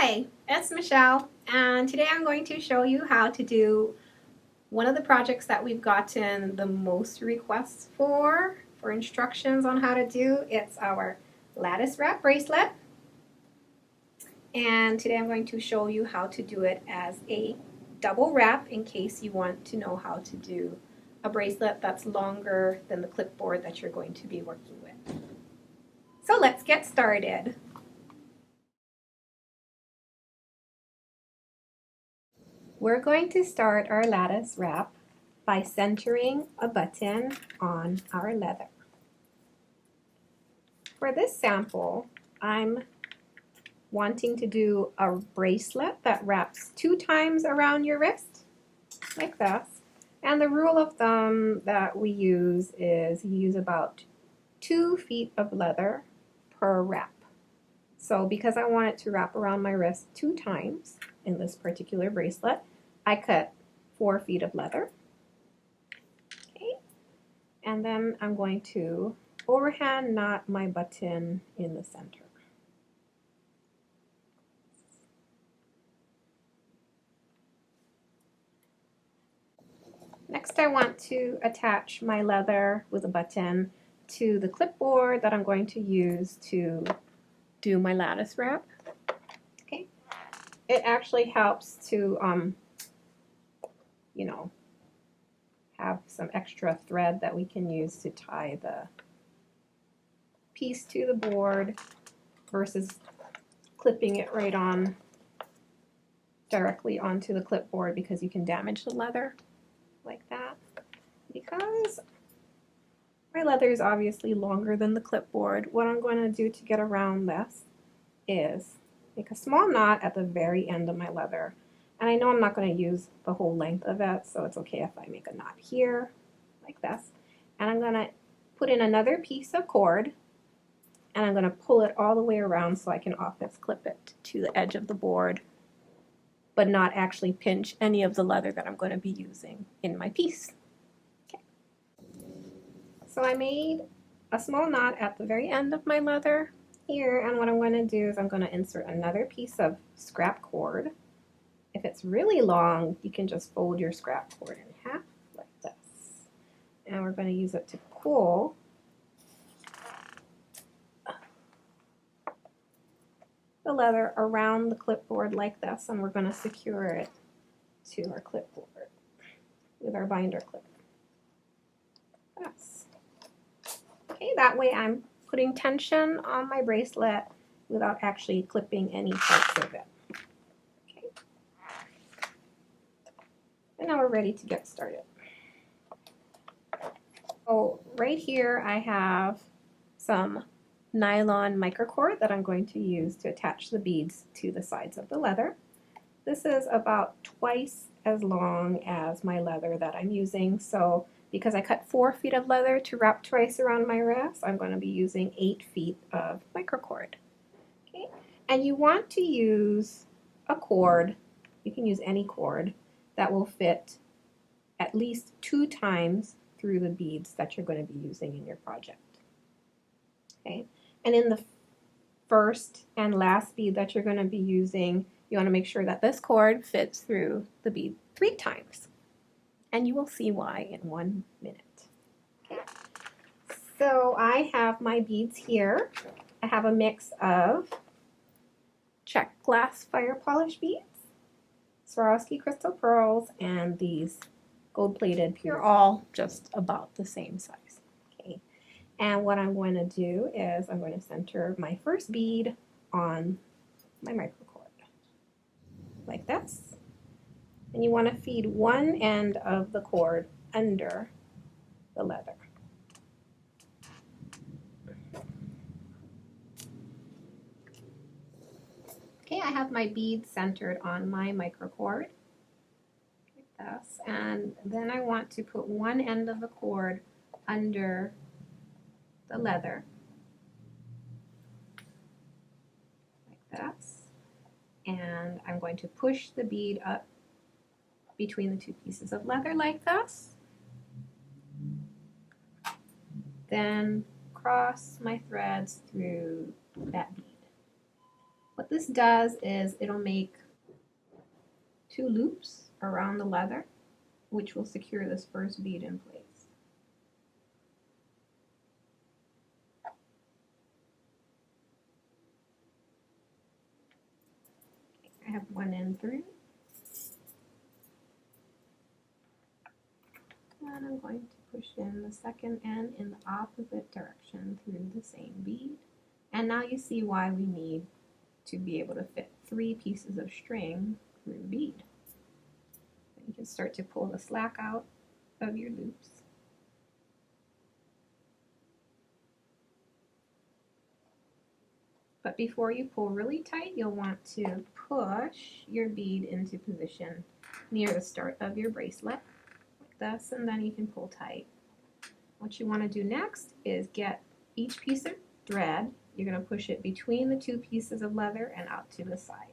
Hi, it's Michelle, and today I'm going to show you how to do one of the projects that we've gotten the most requests for instructions on how to do. It's our lattice wrap bracelet, and today I'm going to show you how to do it as a double wrap in case you want to know how to do a bracelet that's longer than the clipboard that you're going to be working with. So let's get started. We're going to start our lattice wrap by centering a button on our leather. For this sample, I'm wanting to do a bracelet that wraps 2 times around your wrist, like this. And the rule of thumb that we use is you use about 2 feet of leather per wrap. So because I want it to wrap around my wrist 2 times in this particular bracelet, I cut 4 feet of leather. Okay, and then I'm going to overhand knot my button in the center. Next, I want to attach my leather with a button to the clipboard that I'm going to use to do my lattice wrap. Okay, it actually helps to have some extra thread that we can use to tie the piece to the board versus clipping it right on directly onto the clipboard, because you can damage the leather like that. Because my leather is obviously longer than the clipboard, what I'm going to do to get around this is make a small knot at the very end of my leather. And I know I'm not going to use the whole length of it, so it's okay if I make a knot here, like this. And I'm going to put in another piece of cord, and I'm going to pull it all the way around so I can office clip it to the edge of the board, but not actually pinch any of the leather that I'm going to be using in my piece. Okay. So I made a small knot at the very end of my leather here, and what I'm going to do is I'm going to insert another piece of scrap cord. If it's really long, you can just fold your scrap cord in half like this. And we're going to use it to pull the leather around the clipboard like this, and we're going to secure it to our clipboard with our binder clip. Yes. Okay, that way I'm putting tension on my bracelet without actually clipping any parts of it. And now we're ready to get started. So right here I have some nylon microcord that I'm going to use to attach the beads to the sides of the leather. This is about twice as long as my leather that I'm using, so because I cut 4 feet of leather to wrap twice around my wrist, I'm going to be using 8 feet of microcord. Okay, and you want to use a cord, you can use any cord, that will fit at least 2 times through the beads that you're going to be using in your project. Okay, and in the first and last bead that you're going to be using, you want to make sure that this cord fits through the bead 3 times. And you will see why in 1 minute. Okay, so I have my beads here. I have a mix of check glass fire polish beads, Swarovski crystal pearls, and these gold-plated pure. They're all just about the same size. Okay, and what I'm going to do is I'm going to center my first bead on my microcord, like this. And you want to feed one end of the cord under the leather. Okay, I have my bead centered on my microcord, like this, and then I want to put one end of the cord under the leather, like this, and I'm going to push the bead up between the 2 pieces of leather like this, then cross my threads through that bead. Put What this does is it'll make 2 loops around the leather, which will secure this first bead in place. I have one end through. And I'm going to push in the second end in the opposite direction through the same bead. And now you see why we need to be able to fit 3 pieces of string through the bead. You can start to pull the slack out of your loops. But before you pull really tight, you'll want to push your bead into position near the start of your bracelet, like this, and then you can pull tight. What you want to do next is get each piece of thread. You're going to push it between the 2 pieces of leather and out to the side.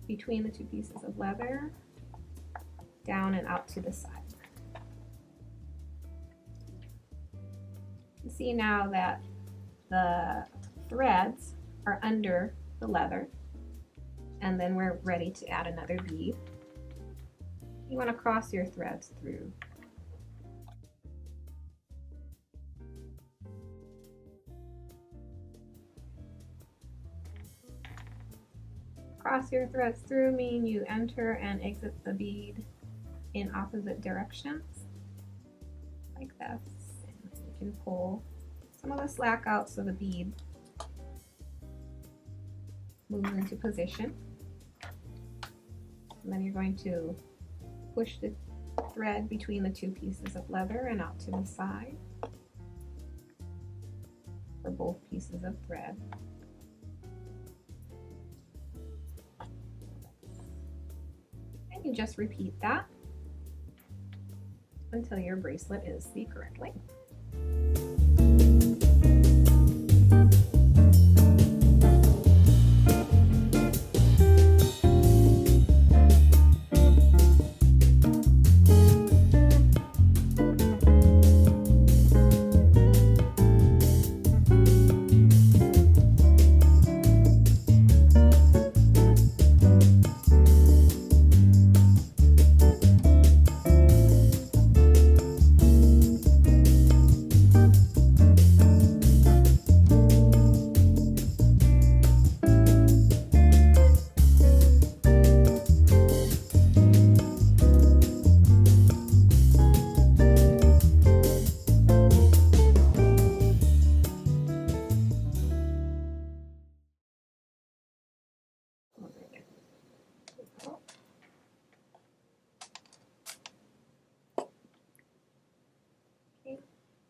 Between the 2 pieces of leather, down and out to the side. You see now that the threads are under the leather, and then we're ready to add another bead. You want to cross your threads through. Cross your threads through mean you enter and exit the bead in opposite directions, like this. You can pull some of the slack out so the bead moves into position. And then you're going to push the thread between the 2 pieces of leather and out to the side for both pieces of thread. And you just repeat that until your bracelet is the correct length.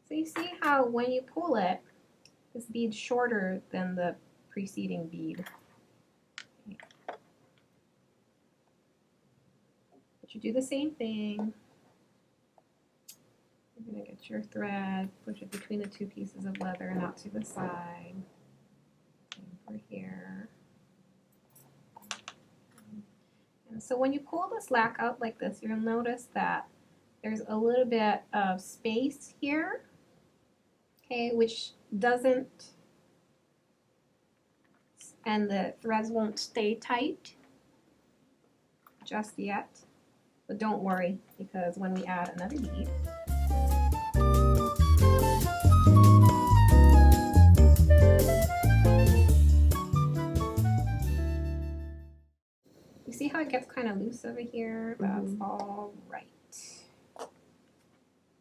So you see how when you pull it, this bead's shorter than the preceding bead. But you do the same thing. You're going to get your thread, push it between the 2 pieces of leather and out to the side. Same for here. And so when you pull the slack out like this, you'll notice that there's a little bit of space here, okay, which doesn't, and the threads won't stay tight just yet. But don't worry, because when we add another bead, you see how it gets kind of loose over here? That's all right.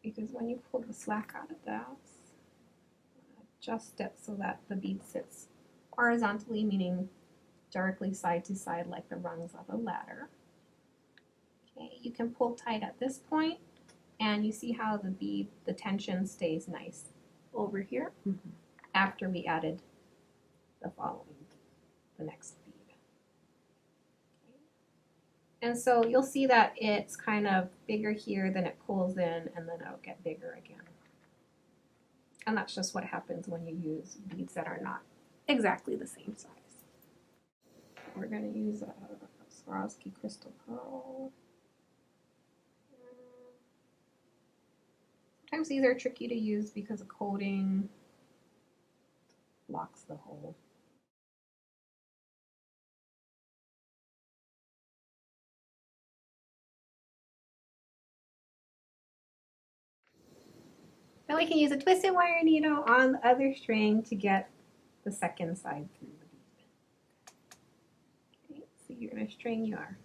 Because when you pull the slack out of this, adjust it so that the bead sits horizontally, meaning directly side to side like the rungs of a ladder. Okay, you can pull tight at this point, and you see how the bead, the tension stays nice over here after we added the next bead. Okay. And so you'll see that it's kind of bigger here, then it pulls in, and then it'll get bigger again. And that's just what happens when you use beads that are not exactly the same size. We're going to use a Swarovski crystal pearl. Sometimes these are tricky to use because of coating, locks the hole. Then we can use a twisted wire needle on the other string to get the second side through the bead. Okay, so you're going to string your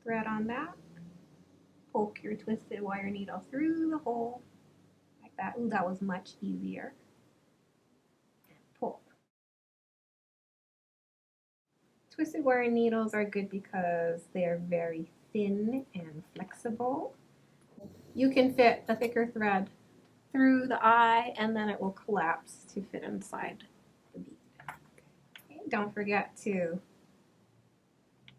thread on that, poke your twisted wire needle through the hole like that. Ooh, that was much easier. And pull. Twisted wire needles are good because they're very thin and flexible. You can fit a thicker thread through the eye and then it will collapse to fit inside the bead. Okay, don't forget to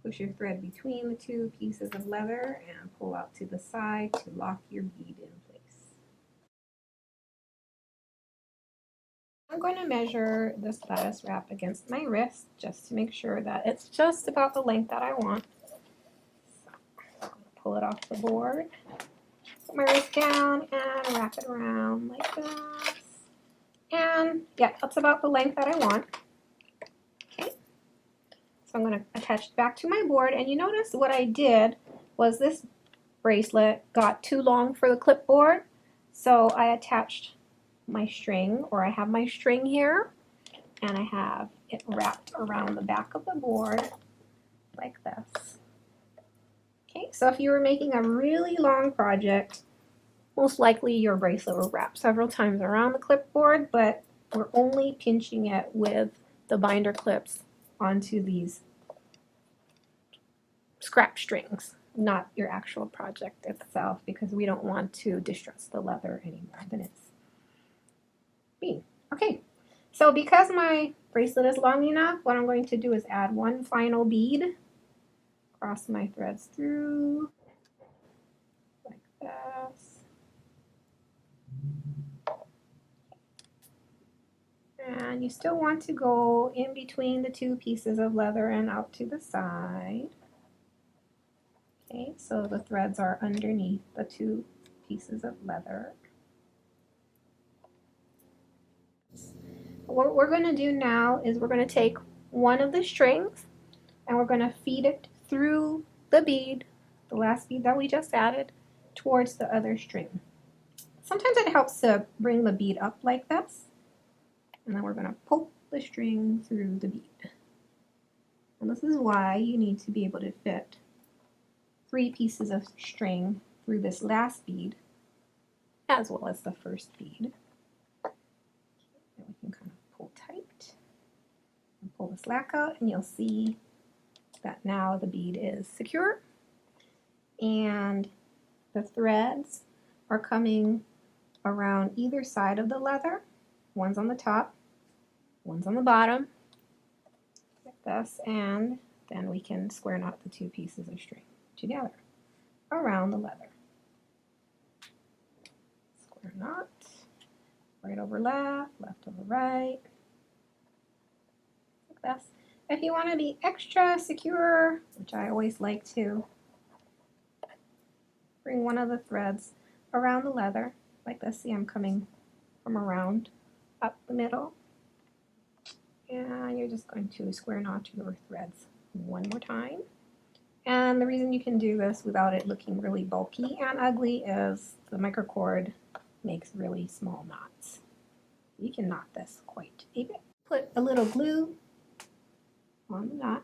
push your thread between the two pieces of leather and pull out to the side to lock your bead in place. I'm going to measure this lattice wrap against my wrist just to make sure that it's just about the length that I want. So I'm going to pull it off the board. Put my wrist down and wrap it around like this. And yeah, that's about the length that I want. Okay. So I'm going to attach it back to my board. And you notice what I did was this bracelet got too long for the clipboard. So I attached my string, or I have my string here, and I have it wrapped around the back of the board like this. Okay, so if you were making a really long project, most likely your bracelet will wrap several times around the clipboard, but we're only pinching it with the binder clips onto these scrap strings, not your actual project itself, because we don't want to distress the leather any more than it's being. Okay, so because my bracelet is long enough, what I'm going to do is add one final bead, cross my threads through like this, and you still want to go in between the two pieces of leather and out to the side. Okay, so the threads are underneath the two pieces of leather. What we're going to do now is we're going to take one of the strings and we're going to feed it through the bead, the last bead that we just added, towards the other string. Sometimes it helps to bring the bead up like this, and then we're going to poke the string through the bead. And this is why you need to be able to fit 3 pieces of string through this last bead as well as the first bead. And we can kind of pull tight and pull the slack out, and you'll see that now the bead is secure and the threads are coming around either side of the leather. One's on the top, one's on the bottom, like this, and then we can square knot the 2 pieces of string together around the leather. Square knot, right over left, left over right, like this. If you want to be extra secure, which I always like to, bring one of the threads around the leather like this. See, I'm coming from around up the middle, and you're just going to square knot your threads one more time. And the reason you can do this without it looking really bulky and ugly is the microcord makes really small knots. You can knot this quite a bit. Put a little glue on the knot.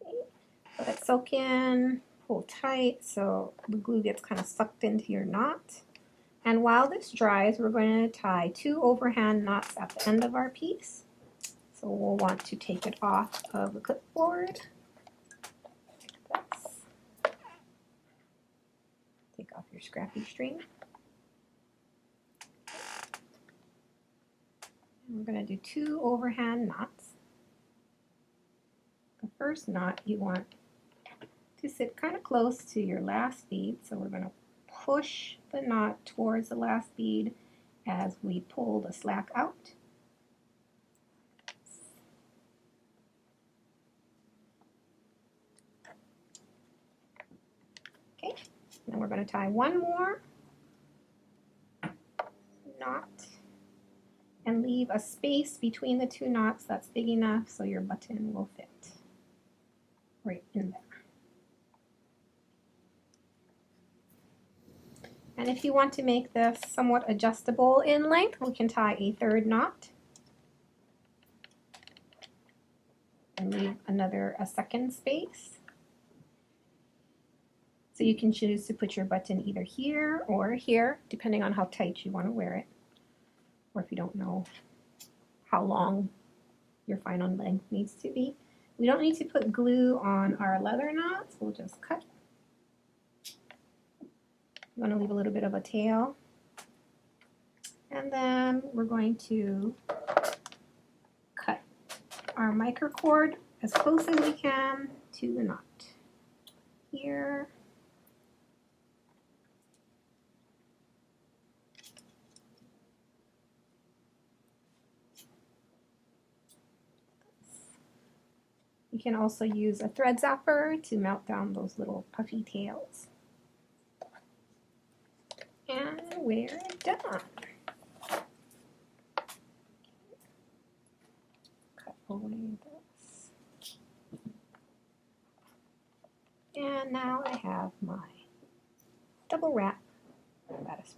Okay, let it soak in, pull tight so the glue gets kind of sucked into your knot. And while this dries, we're going to tie 2 overhand knots at the end of our piece. So we'll want to take it off of the clipboard like this. Take off your scrappy string. And we're going to do 2 overhand knots. The first knot you want to sit kind of close to your last bead, so we're going to push the knot towards the last bead as we pull the slack out. Okay, Then we're going to tie one more knot and leave a space between the two knots that's big enough so your button will fit right in there. And if you want to make this somewhat adjustable in length, we can tie a third knot and leave a second space. So you can choose to put your button either here or here, depending on how tight you want to wear it, or if you don't know how long your final length needs to be. We don't need to put glue on our leather knots, we'll just cut. I'm going to leave a little bit of a tail, and then we're going to cut our microcord as close as we can to the knot here. You can also use a thread zapper to melt down those little puffy tails. And we're done. Cut away this. And now I have my double wrap lattice.